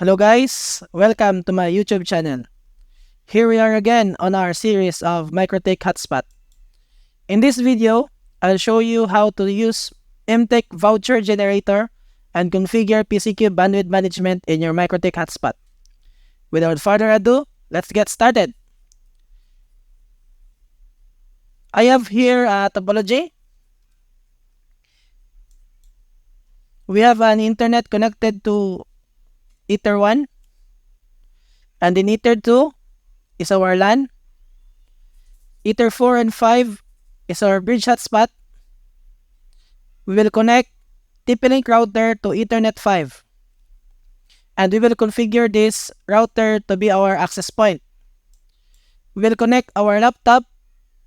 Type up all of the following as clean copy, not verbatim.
Hello guys, welcome to my YouTube channel. Here we are again on our series of Mikrotik Hotspot. In this video, I'll show you how to use M-Tik Voucher Generator and configure PCQ bandwidth management in your Mikrotik Hotspot. Without further ado, let's get started. I have here a topology. We have an internet connected to Ether 1, and in Ether 2 is our LAN. Ether 4 and 5 is our bridge hotspot. We will connect TP-Link router to Ethernet 5, and we will configure this router to be our access point. We will connect our laptop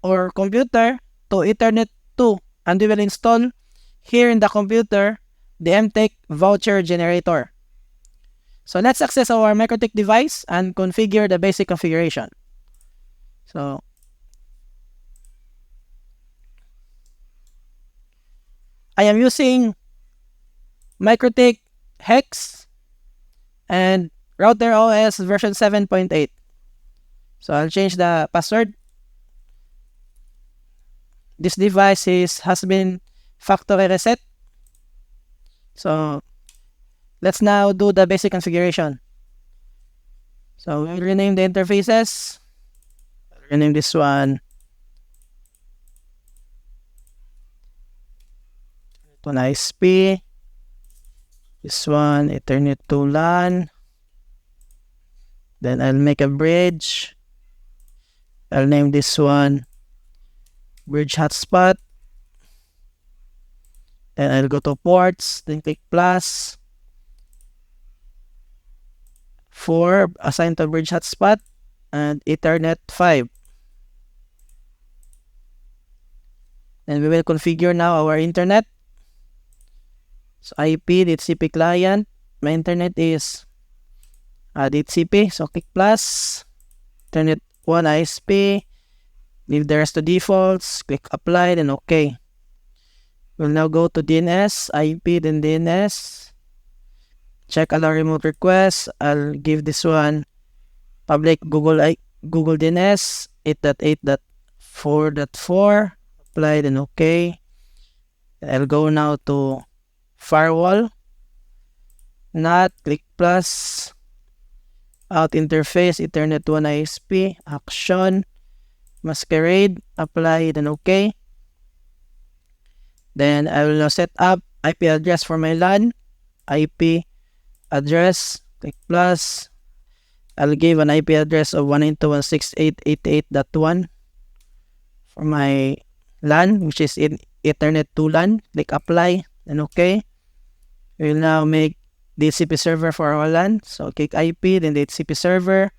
or computer to Ethernet 2, and we will install here in the computer the M-Tik Voucher Generator. So let's access our Mikrotik device and configure the basic configuration. So I am using Mikrotik Hex and router OS version 7.8. So I'll change the password. This device has been factory reset. So let's now do the basic configuration. So we'll rename the interfaces. I'll rename this one ISP. This one Ethernet to LAN. Then I'll make a bridge. I'll name this one bridge hotspot. Then I'll go to ports, then click plus. 4 assigned to bridge hotspot and Ethernet 5. Then we will configure now our internet. So IP, DHCP client. My internet is DHCP. So click plus. Ethernet 1 ISP. Leave the rest to defaults. Click apply, then OK. We'll now go to DNS, IP, then DNS. Check allow remote requests. I'll give this one public Google DNS 8.8.4.4. Apply, then OK. I'll go now to firewall. NAT, click plus. Out interface, Ethernet 1 ISP. Action. Masquerade. Apply, then OK. Then I will now set up IP address for my LAN. IP address, click plus. I'll give an IP address of 192.168.88.1 for my LAN, which is in Ethernet 2 LAN. Click apply and OK. We will now make DHCP server for our LAN. So click IP, then DHCP server,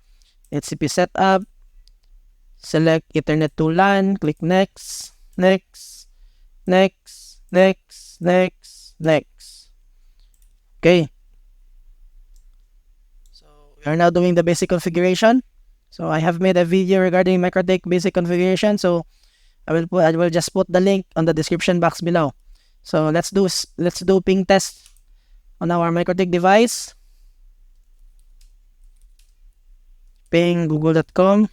DHCP setup. Select Ethernet 2 LAN. Click next, next, next, next, next, next. Okay. We are now doing the basic configuration. So I have made a video regarding Mikrotik basic configuration. So I will just put the link on the description box below. So let's do ping test on our Mikrotik device. Ping google.com.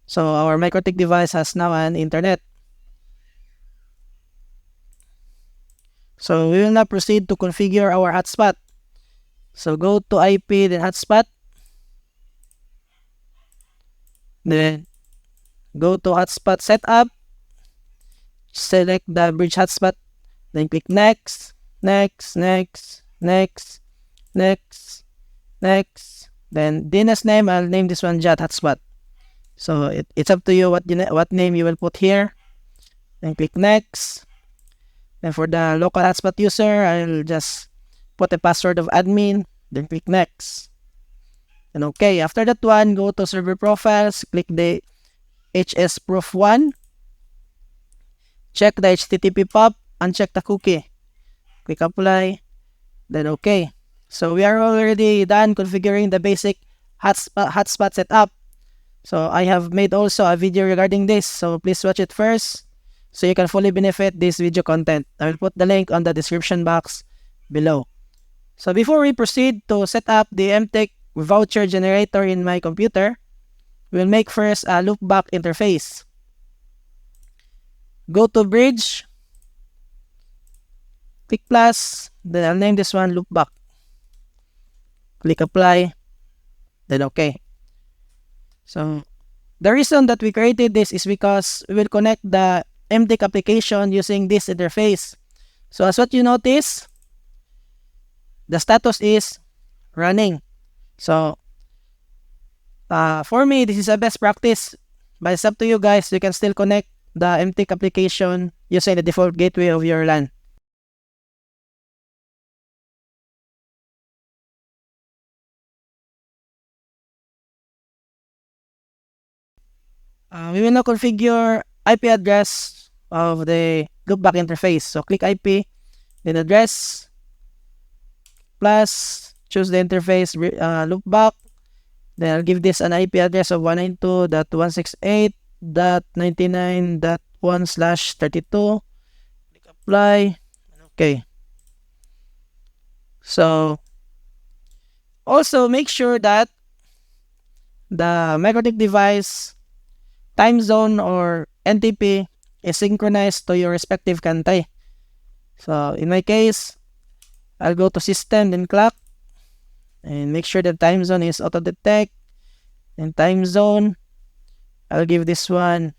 So our Mikrotik device has now an internet. So we will now proceed to configure our hotspot. So go to IP, then hotspot. Then go to hotspot setup. Select the bridge hotspot. Then click next, next, next, next, next, next. Then DNS name, I'll name this one JAT hotspot. So it's up to you what name you will put here. Then click next. Then for the local hotspot user, I'll just put a password of admin, then click next. And okay, after that one, go to server profiles, click the hsprof1, check the HTTP pop, uncheck the cookie, click apply, then okay. So we are already done configuring the basic hotspot setup. So I have made also a video regarding this, so please watch it first so you can fully benefit this video content. I will put the link on the description box below. So before we proceed to set up the M-Tik Voucher Generator in my computer, we'll make first a loopback interface. Go to Bridge, click plus, then I'll name this one loopback. Click apply, then okay. So the reason that we created this is because we will connect the M-Tik application using this interface. So as what you notice, the status is running. So for me, this is a best practice, but it's up to you guys. You can still connect the M-Tik application using the default gateway of your LAN. We will now configure IP address of the loopback interface. So click IP, then address, plus choose the interface loopback. Then I'll give this an IP address of 192.168.99.1/32. Click apply. Okay. So also make sure that the Mikrotik device time zone or NTP is synchronized to your respective country. So in my case, I'll go to system, then clock, and make sure the time zone is auto detect. And time zone, I'll give this one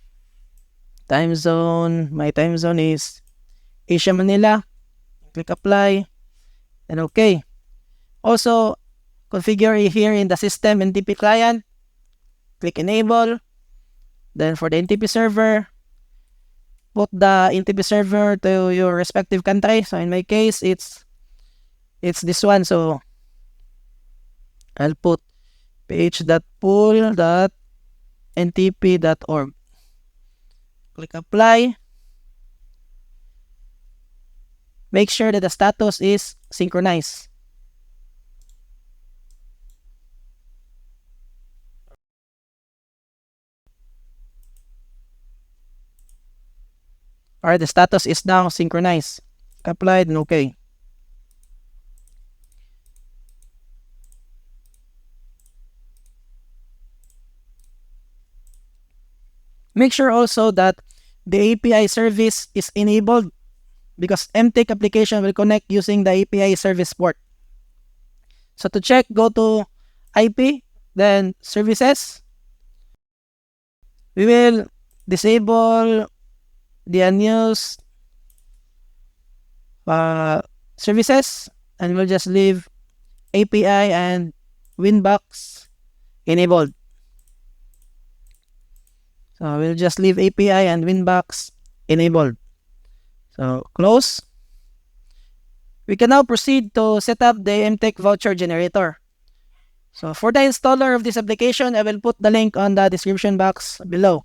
time zone. My time zone is Asia Manila. Click apply, and okay. Also configure here in the system NTP client. Click enable. Then for the NTP server, put the NTP server to your respective country. So in my case, it's this one. So I'll put ph.pool.ntp.org. Click apply. Make sure that the status is synchronized. Alright, the status is now synchronized. Applied and okay. Make sure also that the API service is enabled because M-Tik application will connect using the API service port. So to check, go to IP, then services. We will disable the unused services, and we'll just leave API and Winbox enabled. So we'll just leave API and Winbox enabled. So close. We can now proceed to set up the M-Tik Voucher Generator. So for the installer of this application, I will put the link on the description box below.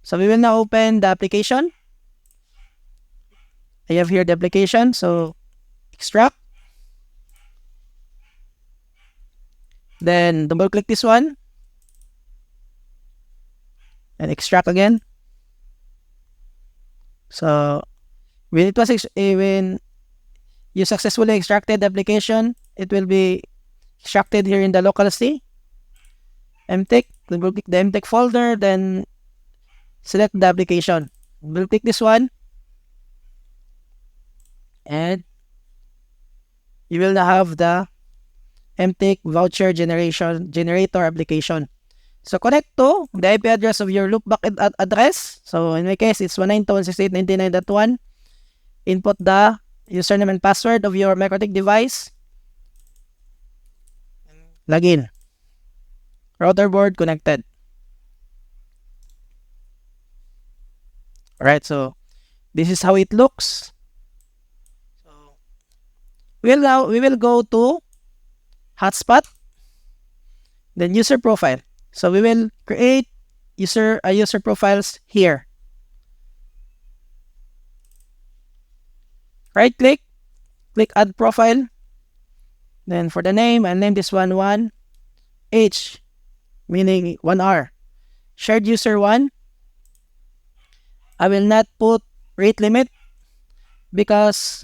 So we will now open the application. I have here the application. So extract. Then double click this one. And extract again. So when you successfully extracted the application, it will be extracted here in the local C. M-Tik. Double click the M-Tik folder. Then select the application. Double click this one. And you will now have the M-Tik Voucher Generator application. So connect to the IP address of your loopback address. So in my case, it's 192.168.99.1. Input the username and password of your Mikrotik device. Login. Router board connected. Alright, so this is how it looks. So we will go to hotspot, then user profile. So we will create user profiles here. Right click, click add profile. Then for the name, I'll name this one 1H, meaning 1R. Shared user 1. I will not put rate limit because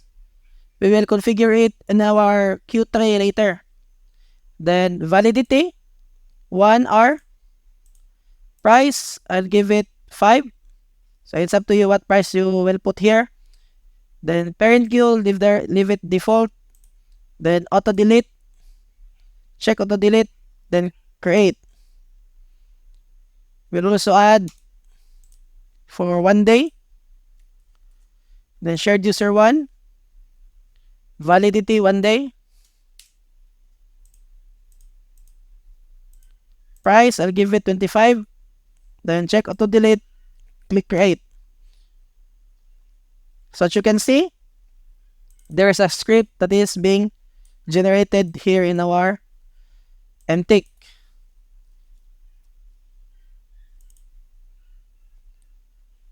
We will configure it in our Q3 later. Then validity, 1 hour. Price, I'll give it 5. So it's up to you what price you will put here. Then parent queue, leave it default. Then auto delete. Check auto delete. Then create. We'll also add for 1 day. Then shared user 1. Validity 1 day. Price, I'll give it 25. Then check auto delete. Click create. So as you can see, there is a script that is being generated here in our M-Tik.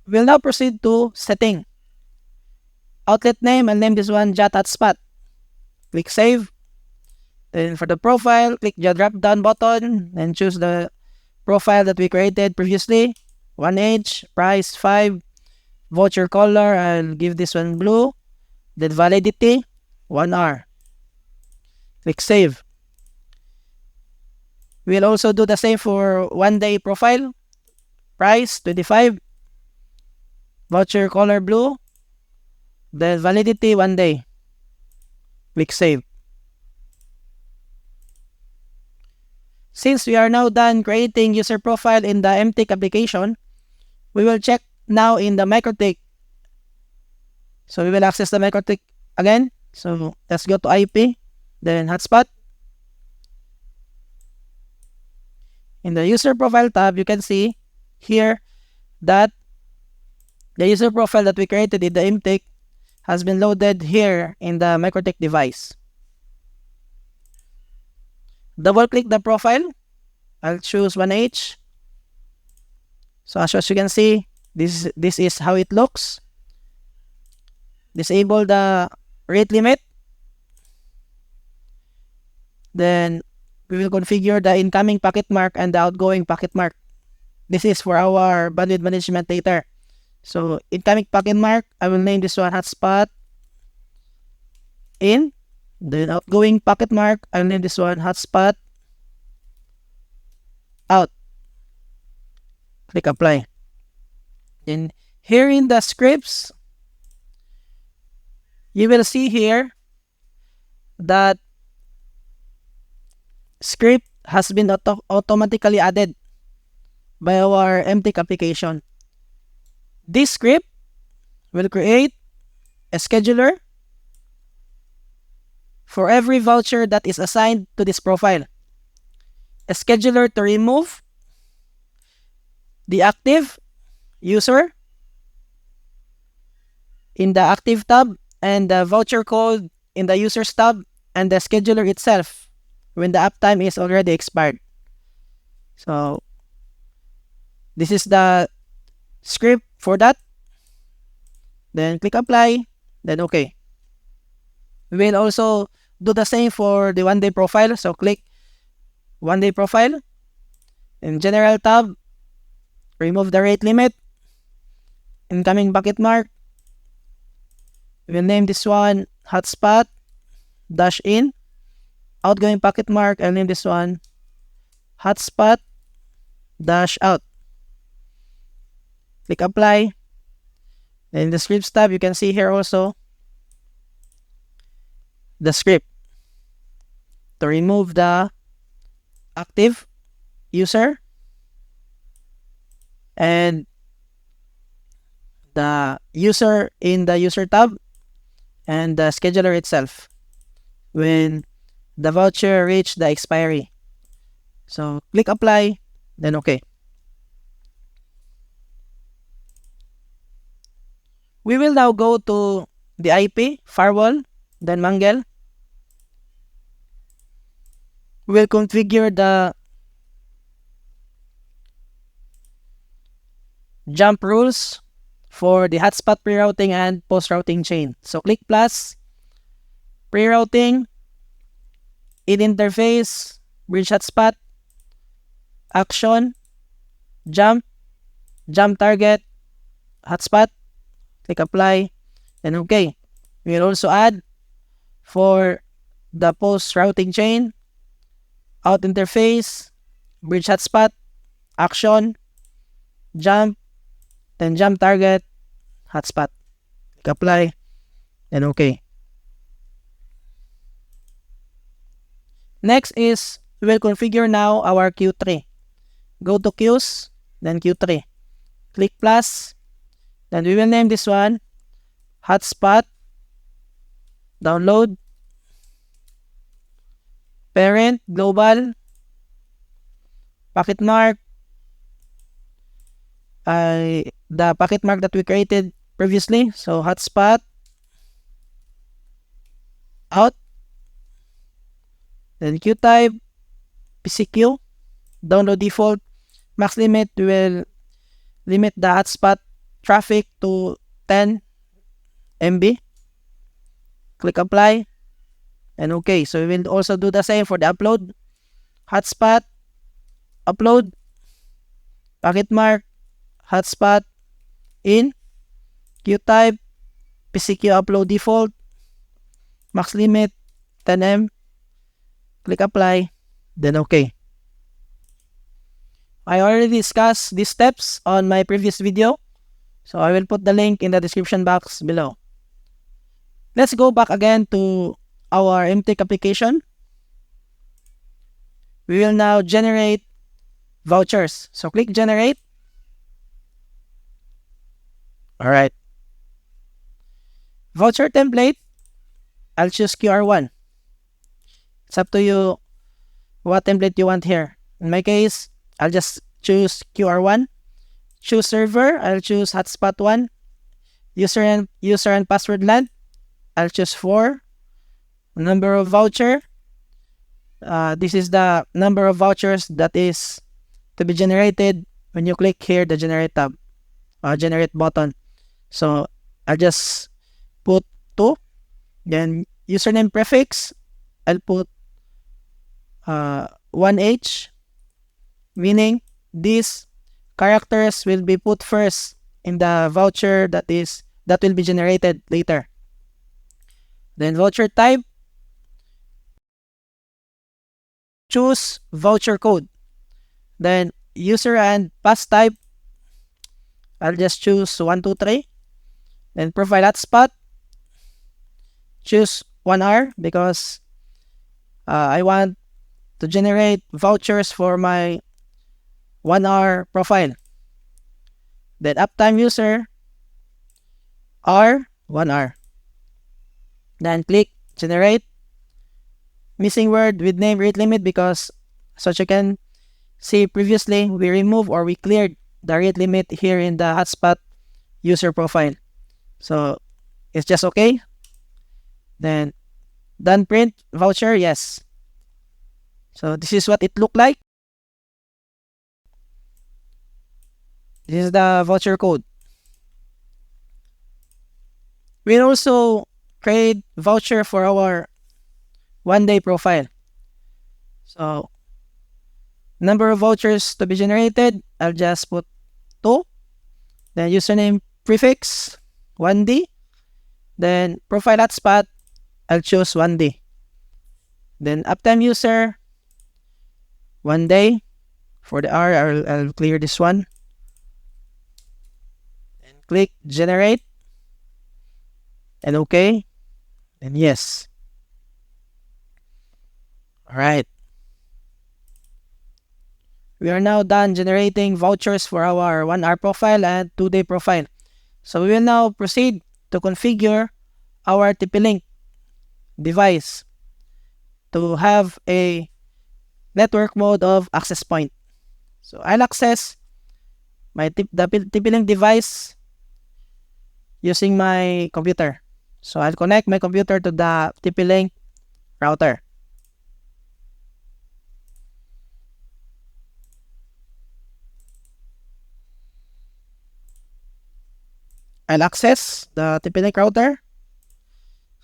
We'll now proceed to setting. Outlet name, I'll name this one Jot Hotspot. Click save. Then for the profile, click the drop down button and choose the profile that we created previously. 1H, price 5, voucher color, I'll give this one blue. Then validity, 1 hour. Click save. We'll also do the same for 1 day profile. Price 25, voucher color blue. Then validity 1 day. Click save. Since we are now done creating user profile in the M-Tik application, we will check now in the Mikrotik. So we will access the Mikrotik again. So let's go to IP, then hotspot. In the user profile tab, you can see here that the user profile that we created in the M-Tik has been loaded here in the Mikrotik device. Double click the profile. I'll choose 1H. So as you can see, this is how it looks. Disable the rate limit. Then we will configure the incoming packet mark and the outgoing packet mark. This is for our bandwidth management later. So incoming packet mark, I will name this one hotspot in. Then outgoing packet mark, I'll name this one hotspot out. Click apply. Then here in the scripts, you will see here that script has been automatically added by our M-Tik application. This script will create a scheduler for every voucher that is assigned to this profile. A scheduler to remove the active user in the active tab and the voucher code in the users tab and the scheduler itself when the uptime is already expired. So this is the script for that. Then click apply, then okay. We will also do the same for the 1 day profile. So click 1 day profile. In general tab, remove the rate limit. Incoming bucket mark. We will name this one hotspot dash in. Outgoing packet mark, I'll name this one hotspot dash out. Click apply. Then in the scripts tab, you can see here also the script to remove the active user and the user in the user tab and the scheduler itself when the voucher reach the expiry. So click apply, then okay. We will now go to the IP, firewall, then mangle. We will configure the jump rules for the hotspot pre-routing and post-routing chain. So click plus, pre-routing, in interface, bridge hotspot, action, jump target, hotspot, click apply, then okay. We will also add For the post routing chain, out interface, bridge hotspot, action, jump, then jump target, hotspot. Click apply, then okay. Next is we will configure now our Q3. Go to queues, then Q3. Click plus, then we will name this one hotspot, download, parent, global, packet mark, the packet mark that we created previously. So hotspot, out, then queue type, PCQ, download default, max limit, we will limit the hotspot traffic to 10 MB. Click apply, and okay. So we will also do the same for the upload. Hotspot, upload, packet mark, hotspot, in, queue type, PCQ upload default, max limit 10 M. Click apply, then okay. I already discussed these steps on my previous video, so I will put the link in the description box below. Let's go back again to our M-Tik application. We will now generate vouchers. So click generate. Alright. Voucher template, I'll choose QR1. It's up to you what template you want here. In my case, I'll just choose QR1. Choose server, I'll choose hotspot1. User and password length, I'll choose 4. Number of voucher, this is the number of vouchers that is to be generated when you click here the generate tab, generate button. So I'll just put 2. Then username prefix, I'll put 1H, meaning these characters will be put first in the voucher that will be generated later. Then voucher type, choose voucher code. Then user and pass type, I'll just choose 123. Then profile hotspot, choose 1R because I want to generate vouchers for my 1R profile. Then uptime user, R, 1R. Then click generate. Missing word with name rate limit because as you can see previously, we removed or we cleared the rate limit here in the hotspot user profile. So it's just okay. Then done print voucher, yes. So this is what it looked like. This is the voucher code. We'll also create voucher for our 1-day profile. So number of vouchers to be generated, I'll just put 2. Then username prefix 1D. Then profile hotspot, I'll choose 1D. Then uptime user 1 day. For the R, I'll clear this one. And click generate. And okay. And yes. Alright. We are now done generating vouchers for our 1-hour profile and 2-day profile. So we will now proceed to configure our TP-Link device to have a network mode of access point. So I'll access the TP-Link device using my computer. So I'll connect my computer to the TP-Link router. I'll access the TP-Link router.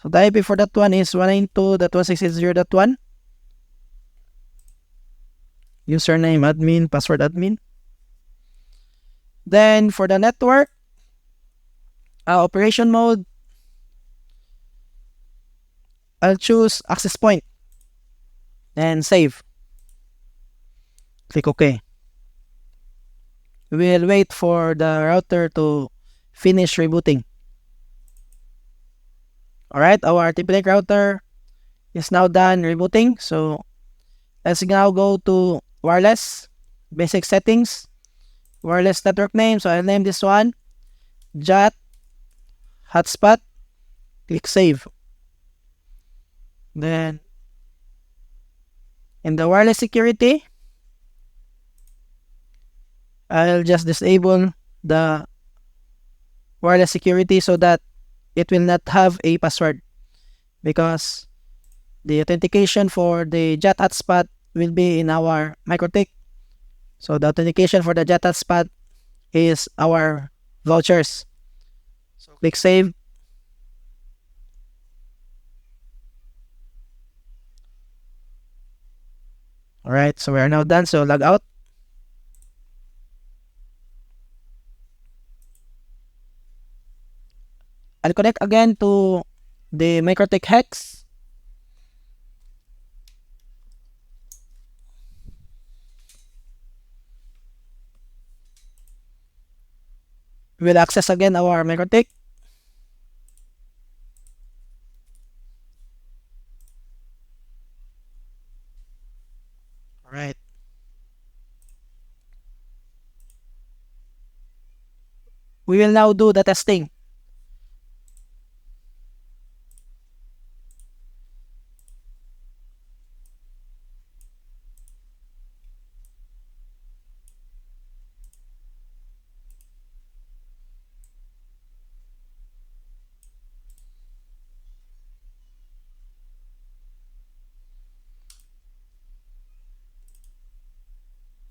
So the IP for that one is 192.168.0.1. Username admin, password admin. Then for the network, operation mode, I'll choose access point. Then save. Click OK. We'll wait for the router to finish rebooting. Alright, our TP-Link router is now done rebooting. So let's now go to wireless, basic settings, wireless network name. So I'll name this one JAT Hotspot. Click save. Then in the wireless security, I'll just disable the wireless security so that it will not have a password, because the authentication for the JAT hotspot will be in our Mikrotik. So the authentication for the JAT hotspot is our vouchers. So click save. Alright, so we are now done. So log out. I'll connect again to the Mikrotik hex. We'll access again our Mikrotik. Alright. We will now do the testing.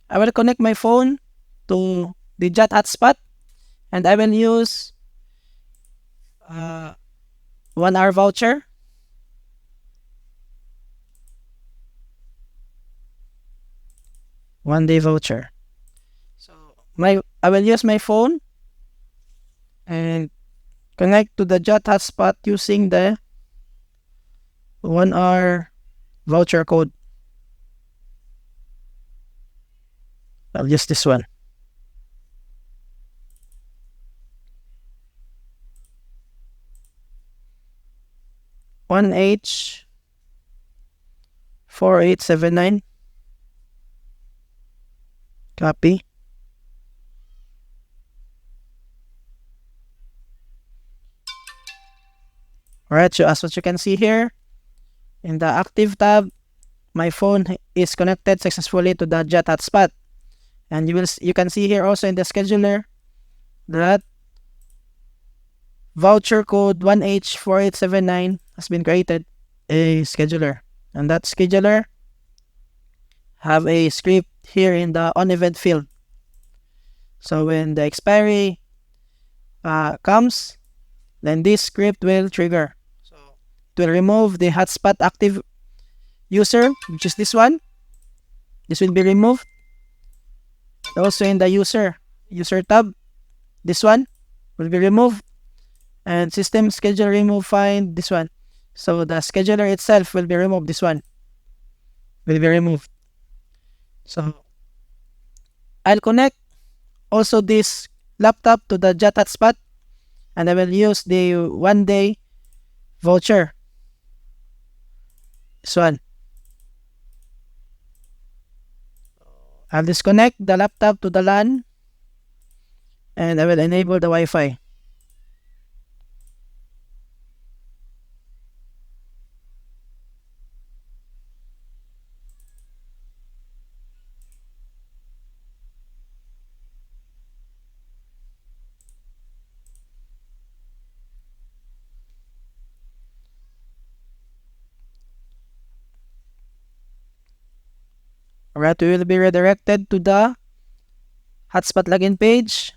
I will connect my phone to the JAT hotspot, and I will use 1 hour voucher. One-day voucher. So I will use my phone and connect to the JAT hotspot using the 1 hour voucher code. I'll use this one. (1H4879). Copy. Alright, so as what you can see here, in the active tab, my phone is connected successfully to the JAT hotspot. And you can see here also in the scheduler that voucher code 1H4879 has been created, a scheduler. And that scheduler have a script here in the on event field. So when the expiry comes, then this script will trigger. So it will remove the hotspot active user, which is this one. This will be removed. Also in the user tab, this one will be removed. And system schedule remove find, this one. So the scheduler itself will be removed. This one will be removed. So I'll connect also this laptop to the JAT hotspot, and I will use the 1 day voucher. This one. I'll disconnect the laptop to the LAN, and I will enable the Wi-Fi. Alright, we will be redirected to the hotspot login page.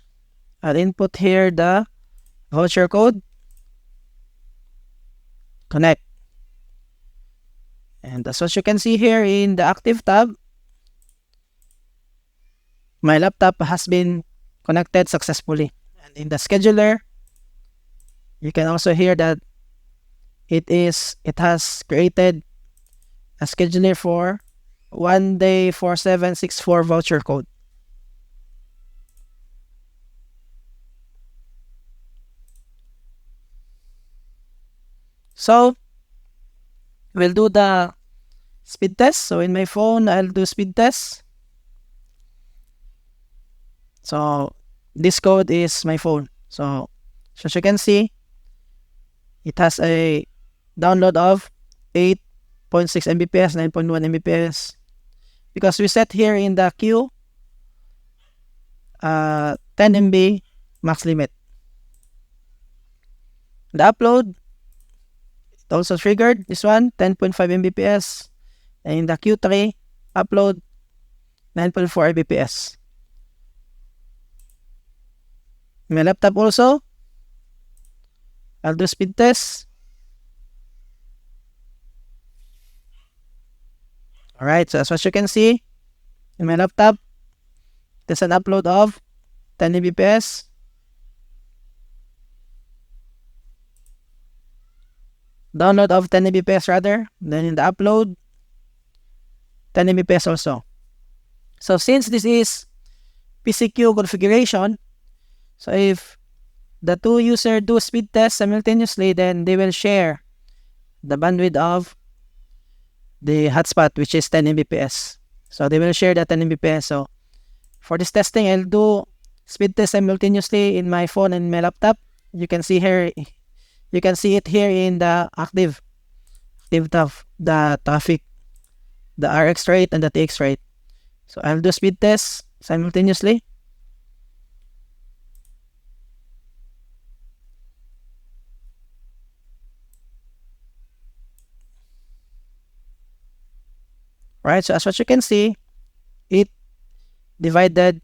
I'll input here the voucher code. Connect. And as what you can see here in the active tab, my laptop has been connected successfully. And in the scheduler, you can also hear that it has created a scheduler for 1day4764 voucher code. So we'll do the speed test. So in my phone, I'll do speed test. So this code is my phone. So as you can see, it has a download of 8.6 Mbps, 9.1 Mbps. Because we set here in the queue 10 MB max limit. The upload, it also triggered this one, 10.5 Mbps. And in the Q3, upload 9.4 Mbps. My laptop also, I'll do speed test. Alright, so as what you can see, in my laptop, there's an upload of 10 Mbps. Download of 10 Mbps rather. Then in the upload, 10 Mbps also. So since this is PCQ configuration, so if the two users do speed test simultaneously, then they will share the bandwidth of the hotspot, which is 10 Mbps. So they will share that 10 Mbps. So for this testing, I'll do speed test simultaneously in my phone and my laptop. You can see here, you can see it here in the active tab, the traffic, the RX rate and the TX rate. So I'll do speed test simultaneously. Right, so as what you can see, it divided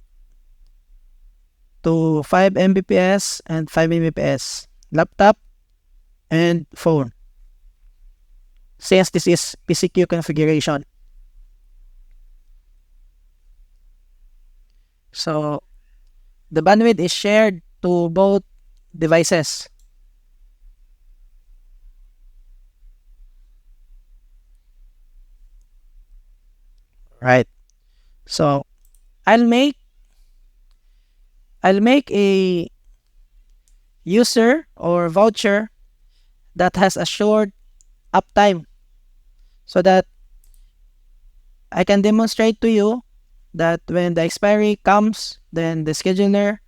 to 5 Mbps and 5 Mbps, laptop and phone, since this is PCQ configuration. So the bandwidth is shared to both devices. Right. So I'll make a user or voucher that has a short uptime, so that I can demonstrate to you that when the expiry comes, then the scheduler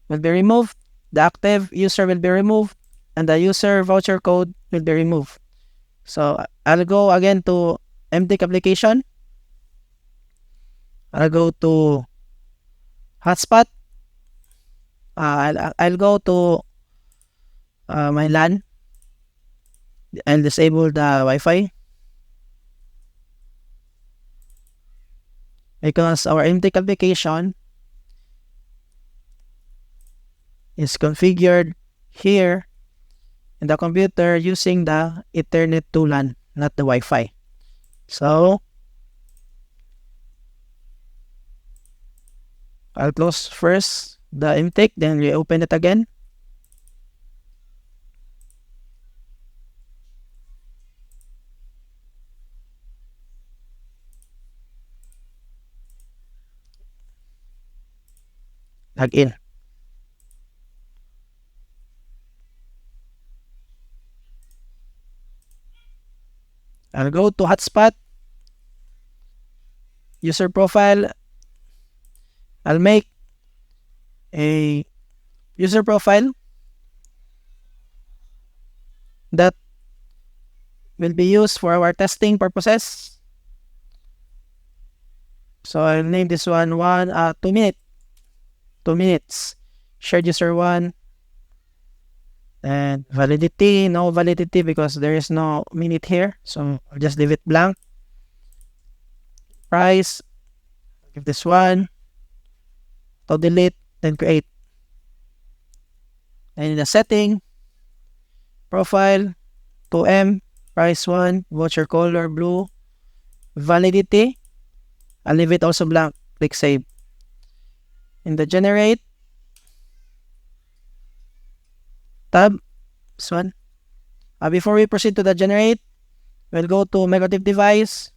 will be removed, the active user will be removed, and the user voucher code will be removed. So I'll go again to M-Tik application. I'll go to hotspot. I'll go to my LAN and disable the Wi-Fi, because our M-Tik application is configured here in the computer using the Ethernet to LAN, not the Wi-Fi. So I'll close first the M-Tik, then reopen it again. Log in. I'll go to hotspot, user profile. I'll make a user profile that will be used for our testing purposes. So I'll name this one 2 minutes. 2 minutes. Shared user 1. And validity, no validity because there is no minute here. So I'll just leave it blank. Price, give this one. To delete, then create. And in the setting, profile, 2M, price 1, voucher color, blue, validity, I'll leave it also blank, click save. In the generate tab, this one, Before we proceed to the generate, we'll go to Mikrotik device,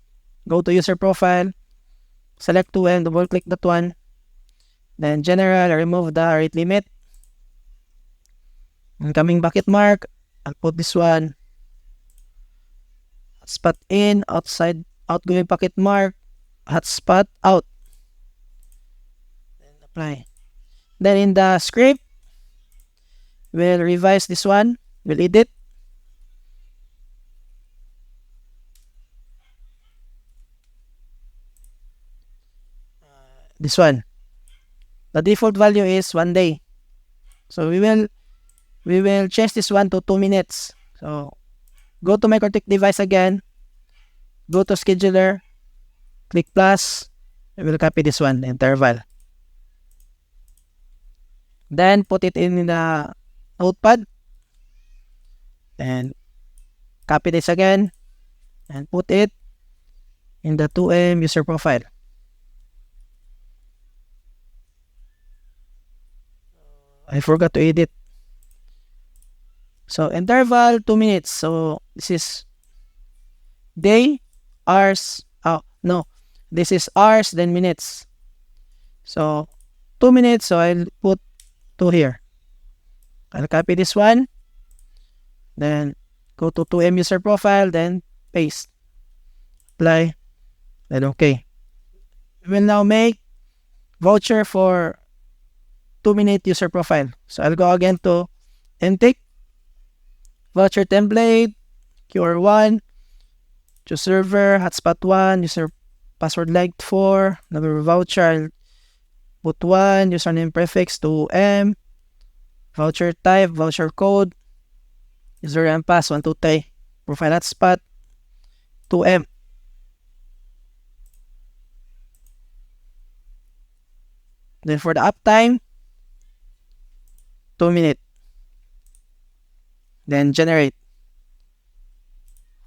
go to user profile, select 2M, double click that one, then general, remove the rate limit. Incoming bucket mark, I'll put this one. Hotspot in, outside, outgoing bucket mark, hotspot out. Then apply. Then in the script, we'll revise this one, we'll edit. This one. The default value is 1 day. So we will change this one to 2 minutes. So go to Mikrotik device again, go to scheduler, click plus, we will copy this one, the interval. Then put it in the notepad, and copy this again, and put it in the 2M user profile. I forgot to edit. So interval 2 minutes. So this is day, hours. Oh no, this is hours, then minutes. So 2 minutes. So I'll put 2 here. I'll copy this one. Then go to 2M user profile. Then paste. Apply. Then okay. We will now make voucher for 2-minute user profile. So I'll go again to M-Tik Voucher template, QR1, choose server, hotspot 1, user password length 4, number of voucher, I'll put 1, username prefix 2M, voucher type, voucher code, user and pass 1, 2, 3, profile hotspot 2M. Then for the uptime, 2 minutes. Then generate.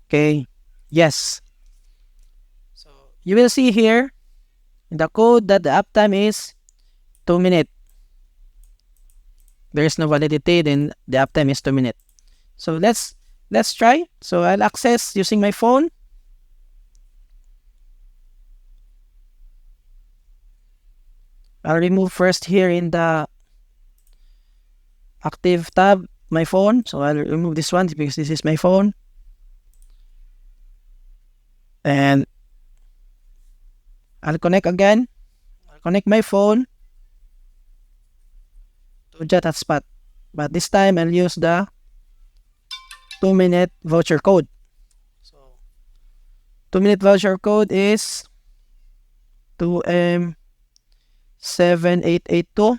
Okay. Yes. So you will see here in the code that the uptime is 2 minutes. There is no validity, then the uptime is 2 minutes. So let's try. So I'll access using my phone. I'll remove first here in the active tab my phone. So I'll remove this one because this is my phone. And I'll connect again. I'll connect my phone to Jet Hotspot. But this time I'll use the 2-minute voucher code. So 2-minute voucher code is 2M7882.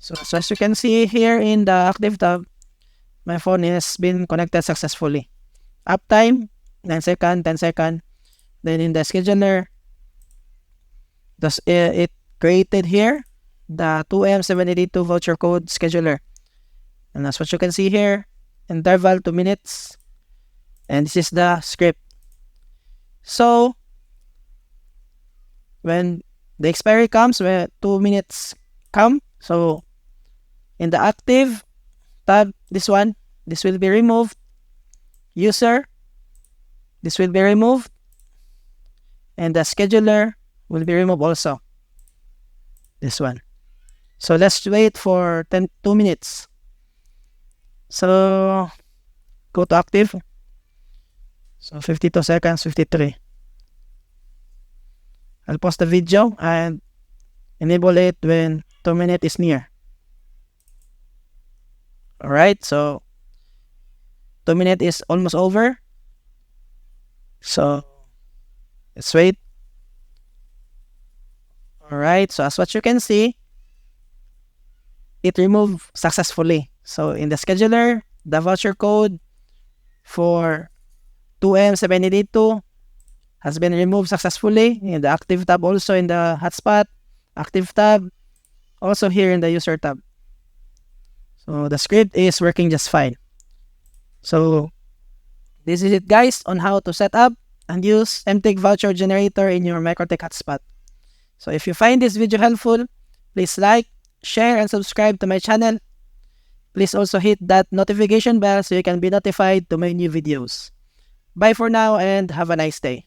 So as you can see here in the active tab, my phone has been connected successfully. Uptime 9 seconds, 10 seconds. Then in the scheduler, it created here the 2M782 voucher code scheduler. And that's what you can see here. Interval 2 minutes. And this is the script. So when the expiry comes, when 2 minutes come, so in the active tab, this one, this will be removed. User, this will be removed. And the scheduler will be removed also. This one. So let's wait for 2 minutes. So go to active. So 52 seconds, 53. I'll pause the video and enable it when 2 minutes is near. Alright, so 2 minutes is almost over. So let's wait. Alright, so as what you can see, it removed successfully. So in the scheduler, the voucher code for 2M782 has been removed successfully. In the active tab, also in the hotspot, active tab, also here in the user tab. So the script is working just fine. So this is it, guys, on how to set up and use M-Tik Voucher Generator in your Mikrotik Hotspot. So if you find this video helpful, please like, share, and subscribe to my channel. Please also hit that notification bell so you can be notified to my new videos. Bye for now and have a nice day.